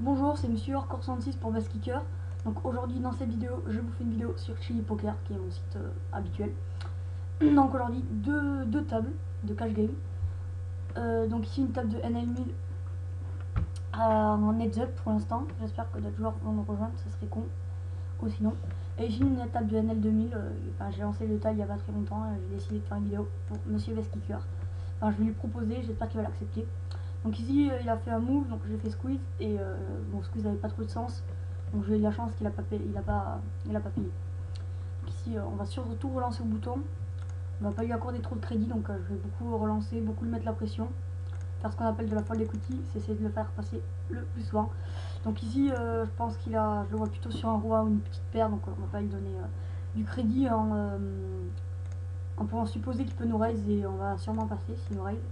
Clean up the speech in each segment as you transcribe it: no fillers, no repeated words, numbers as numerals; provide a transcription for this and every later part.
Bonjour, c'est Monsieur Hardcore 66 pour Best Kicker. Donc aujourd'hui dans cette vidéo, je vous fais une vidéo sur Chili Poker, qui est mon site habituel. Donc aujourd'hui, deux tables de cash game. Donc ici une table de NL1000 en heads up pour l'instant. J'espère que d'autres joueurs vont nous rejoindre, ça serait con. Ou sinon. Et ici une table de NL2000. J'ai lancé le tas il y a pas très longtemps. J'ai décidé de faire une vidéo pour Monsieur Best Kicker. Enfin, je vais lui proposer, j'espère qu'il va l'accepter. Donc ici il a fait un move, donc j'ai fait squeeze et bon, squeeze n'avait pas trop de sens, donc j'ai eu de la chance qu'il a pas payé, il a pas payé. Donc ici on va surtout relancer au bouton, on va pas lui accorder trop de crédit, donc je vais beaucoup relancer, beaucoup lui mettre la pression, faire ce qu'on appelle de la fold equity, c'est essayer de le faire passer le plus souvent. Donc ici je pense qu'il a, je le vois plutôt sur un roi ou une petite paire, donc on va pas lui donner du crédit en pouvant supposer qu'il peut nous raise, et on va sûrement passer s'il nous raise.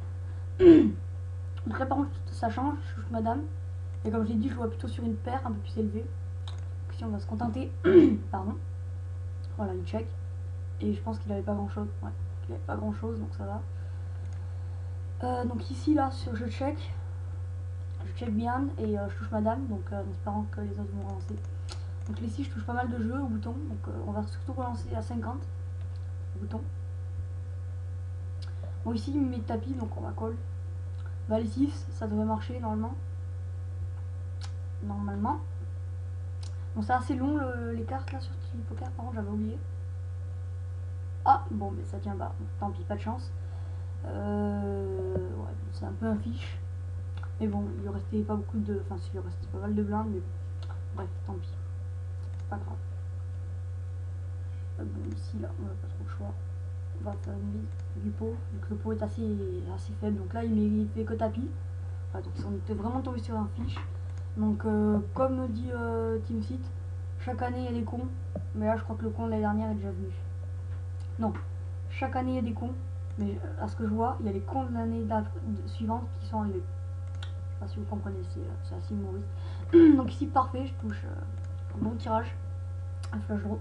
Donc là par contre ça change, je touche madame. Et comme je l'ai dit, je vois plutôt sur une paire un peu plus élevée. Donc ici on va se contenter. Pardon. Voilà, il check. Et je pense qu'il avait pas grand chose. Ouais, il avait pas grand chose, donc ça va. Donc ici là, je check. Je check bien et je touche madame, donc en espérant que les autres vont relancer. Donc ici je touche pas mal de jeux au bouton, donc on va surtout relancer à 50 au bouton. Bon ici il me met tapis, donc on va call. Valet 6, ça devrait marcher normalement. Bon, c'est assez long les cartes là sur Chili Poker, par contre j'avais oublié. Ah bon, mais ça tient pas, tant pis, pas de chance. Ouais, c'est un peu un fiche. Mais bon, il lui restait pas beaucoup de. Enfin, il lui restait pas mal de blindes, mais bref, tant pis. C'est pas grave. Bon, ici là, on n'a pas trop le choix. On va faire une mise du pot, vu que le pot est assez faible. Donc là, il fait que tapis. Ouais, donc on était vraiment tombé sur un fiche. Donc, comme dit TeamSeat, chaque année il y a des cons. Mais là, je crois que le con de l'année dernière est déjà venu. Non, chaque année il y a des cons. Mais à ce que je vois, il y a les cons de l'année suivante qui sont arrivés. Je sais pas si vous comprenez, c'est assez humoriste. Donc ici, parfait, je touche un bon tirage, un flush draw.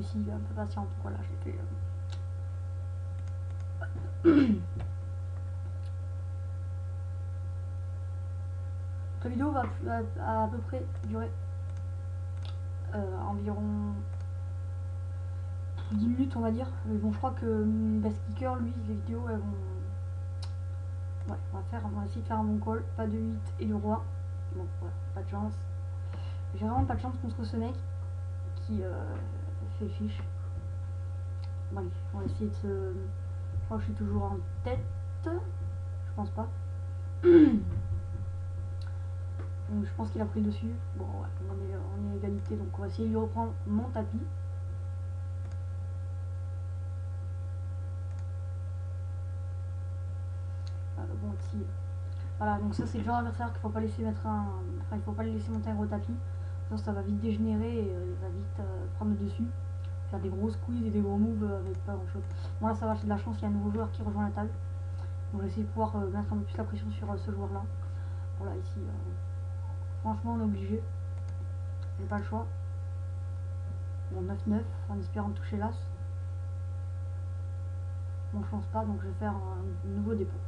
Ici, il est un peu patient, donc voilà, je l'ai fait. La vidéo va à peu près durer environ 10 minutes, on va dire. Mais bon, je crois que Best Kicker, lui, les vidéos, elles vont. Ouais, on va essayer de faire un bon call, pas de 8 et de roi. Bon, voilà, pas de chance. J'ai vraiment pas de chance contre ce mec qui fait fiche. Bon, allez, on va essayer de se. Je crois que je suis toujours en tête. Je pense pas. Donc, je pense qu'il a pris le dessus. Bon, ouais, on est à égalité, donc on va essayer de lui reprendre mon tapis. Bon, ici. Voilà, donc ça c'est le genre d'adversaire qu'il faut pas laisser mettre un. Enfin, il faut pas le laisser monter un gros tapis. Ça va vite dégénérer et il va vite prendre le dessus. Faire des gros squeeze et des gros moves avec pas grand chose. Bon, là ça va, j'ai de la chance, il y a un nouveau joueur qui rejoint la table. Donc je vais essayer de pouvoir mettre un peu plus la pression sur ce joueur là. Voilà, ici, franchement on est obligé. J'ai pas le choix. Bon, 9-9 en espérant toucher l'as. Bon, je pense pas, donc je vais faire un nouveau dépôt.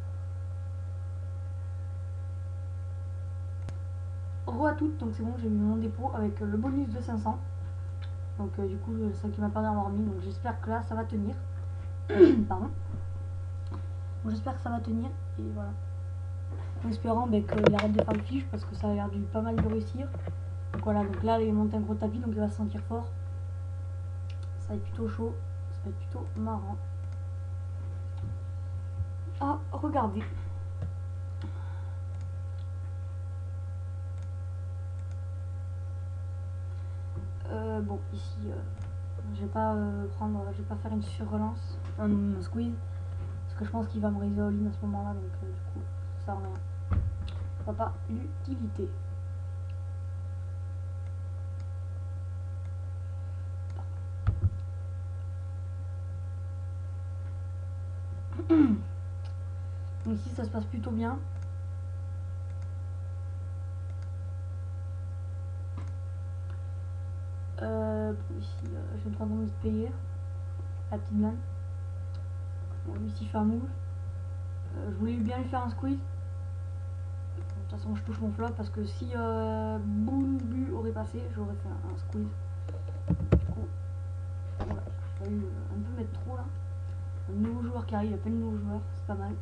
Re à toutes, donc c'est bon, j'ai mis mon dépôt avec le bonus de 500. Donc du coup, ça qui m'a permis d'avoir mis. Donc j'espère que là, ça va tenir. Pardon. Donc j'espère que ça va tenir. Et voilà. En espérant qu'il arrête de faire le fiche parce que ça a l'air du pas mal de réussir. Donc voilà, donc là, il monte un gros tapis, donc il va se sentir fort. Ça va être plutôt chaud. Ça va être plutôt marrant. Ah, regardez. Bon, ici, je vais pas je vais pas faire une sur-relance, un squeeze, parce que je pense qu'il va me raiser all-in à ce moment-là, donc du coup, ça sert à rien. Ça n'a pas l'utilité. Donc ici, ça se passe plutôt bien. Ici, je vais me de payer la petite main. Bon, lui, ici, il fait un move. Je voulais bien lui faire un squeeze. façon je touche mon flop parce que si Boulbu aurait passé, j'aurais fait un squeeze. Du coup, voilà, j'ai failli un peu mettre trop là. Un nouveau joueur qui arrive, il y a plein de nouveaux joueurs, c'est pas mal.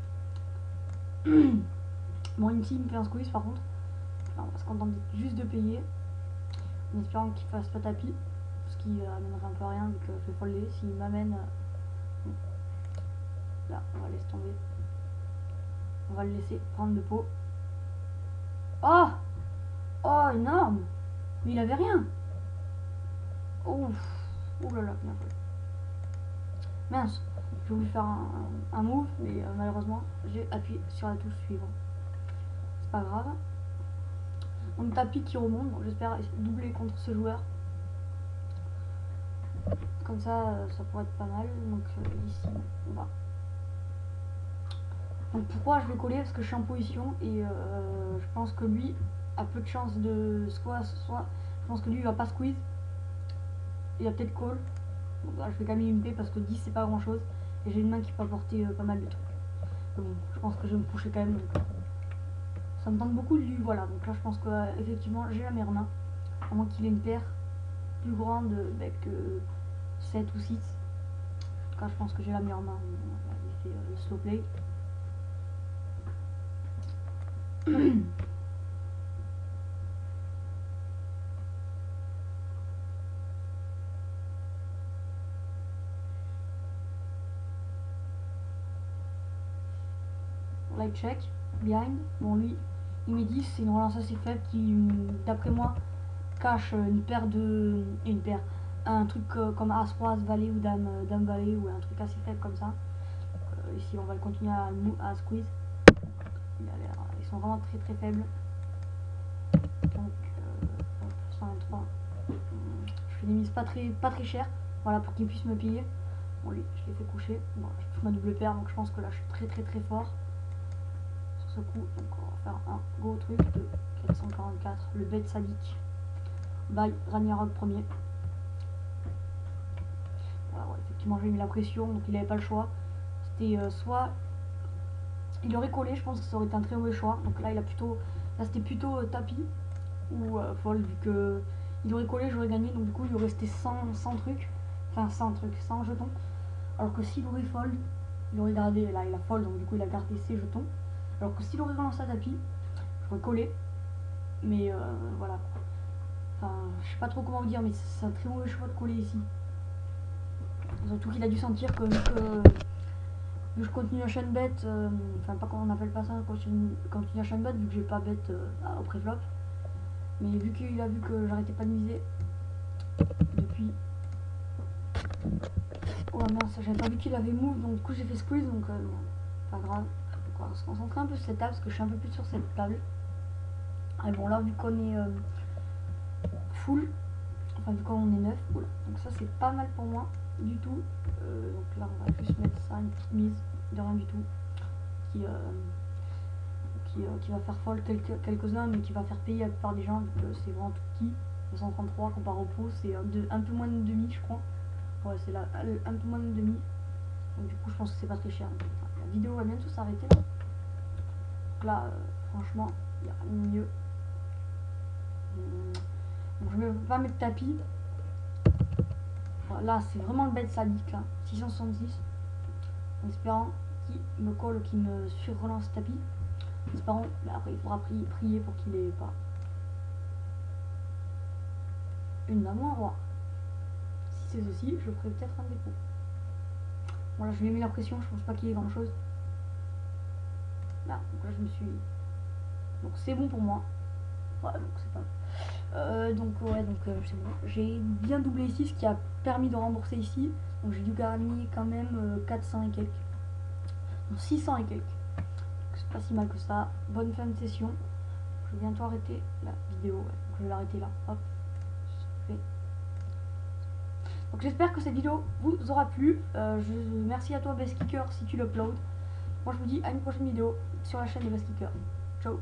Bon, Inti me fait un squeeze par contre. Alors, on va se contenter juste de payer. En espérant qu'il fasse pas tapis. Ce qui amènerait un peu à rien vu que je vais folder. S'il m'amène. Là, on va laisser tomber. On va le laisser prendre de pot. Oh! Oh, énorme! Mais il avait rien! Oh! Ouh là là, bien joué. Mince! J'ai voulu faire un move, mais malheureusement, j'ai appuyé sur la touche suivante. C'est pas grave. Donc tapis qui remonte, donc j'espère doubler contre ce joueur. Comme ça, ça pourrait être pas mal. Donc ici, on va. Donc pourquoi je vais coller? Parce que je suis en position et je pense que lui a peu de chance de soit je pense que lui il va pas squeeze. Il va peut-être call. Donc là, je vais quand même limiter parce que 10 c'est pas grand chose. Et j'ai une main qui peut apporter pas mal de trucs. Donc bon, je pense que je vais me coucher quand même. Donc, ça me tente beaucoup de lui, voilà. Donc là je pense que effectivement j'ai la meilleure main. À moins qu'il ait une paire plus grande que 7 ou 6. En tout cas je pense que j'ai la meilleure main. Il fait le slow play. Light check, behind. Bon lui, il met 10, c'est une relance assez faible qui, d'après moi, cache une paire de... une paire. Un truc comme As-Roi, As-Valet ou Dame-Valet ou un truc assez faible comme ça. Ici on va le continuer à squeeze. Ils sont vraiment très très faibles. Donc 123. Je fais des mises pas très chères. Voilà, pour qu'il puisse me payer. Bon lui, je l'ai fait coucher. Bon, je touche ma double paire, donc je pense que là je suis très fort. Sur ce coup, donc on va faire un gros truc de 444. Le bet sadique. By Ragnarok premier. Voilà, ouais, effectivement j'ai mis la pression, donc il n'avait pas le choix. C'était soit il aurait collé, je pense que ça aurait été un très mauvais choix. Donc là il a plutôt, là c'était plutôt tapis ou fold, vu que il aurait collé, j'aurais gagné, donc du coup il aurait resté 100 trucs, enfin 100 trucs, 100 jetons. Alors que s'il aurait fold, il aurait gardé, là il a fold, donc du coup il a gardé ses jetons. Alors que s'il aurait relancé à tapis, j'aurais collé, mais voilà. Enfin, je sais pas trop comment vous dire, mais c'est un très mauvais choix de coller ici. Surtout qu'il a dû sentir que vu que je continue à chaîne bet, enfin pas qu'on appelle pas ça continue à chaîne bet, vu que j'ai pas bet au pré-flop. Mais vu qu'il a vu que j'arrêtais pas de miser depuis. Oh mince, j'avais pas vu qu'il avait move, donc du coup j'ai fait squeeze, donc non, pas grave. Donc on va se concentrer un peu sur cette table, parce que je suis un peu plus sur cette table. Et bon là vu qu'on est full, enfin vu qu'on est 9, voilà. Donc ça c'est pas mal pour moi du tout. Donc là on va juste mettre ça, une petite mise de rien du tout qui va faire fold quelques-uns, mais qui va faire payer la plupart des gens, vu que c'est vraiment tout petit. 233 comparé au pot, c'est un peu moins de demi je crois. Ouais, c'est là un peu moins de demi. Donc du coup je pense que c'est pas très cher. La vidéo va bientôt s'arrêter là. Donc là franchement il n'y a rien de mieux. Donc je vais pas mettre tapis. Là c'est vraiment le bet sadique là. 666. En espérant qu'il me colle, qu'il me sur-relance tapis. En espérant, mais après il faudra prier pour qu'il ait pas une dame ou un roi. Si c'est ceci, je ferai peut-être un dépôt. Voilà, je lui ai mis la pression, je pense pas qu'il y ait grand chose. Là, donc là je me suis. Donc c'est bon pour moi. Voilà, donc c'est pas. Donc ouais, donc c'est bon. J'ai bien doublé ici, ce qui a permis de rembourser ici. Donc j'ai dû gagner quand même 400 et quelques. Donc 600 et quelques. C'est pas si mal que ça. Bonne fin de session. Je vais bientôt arrêter la vidéo. Ouais. Donc je vais l'arrêter là. Hop. Donc j'espère que cette vidéo vous aura plu. Merci à toi Best Kicker si tu l'uploads. Moi je vous dis à une prochaine vidéo sur la chaîne de Best Kicker. Ciao.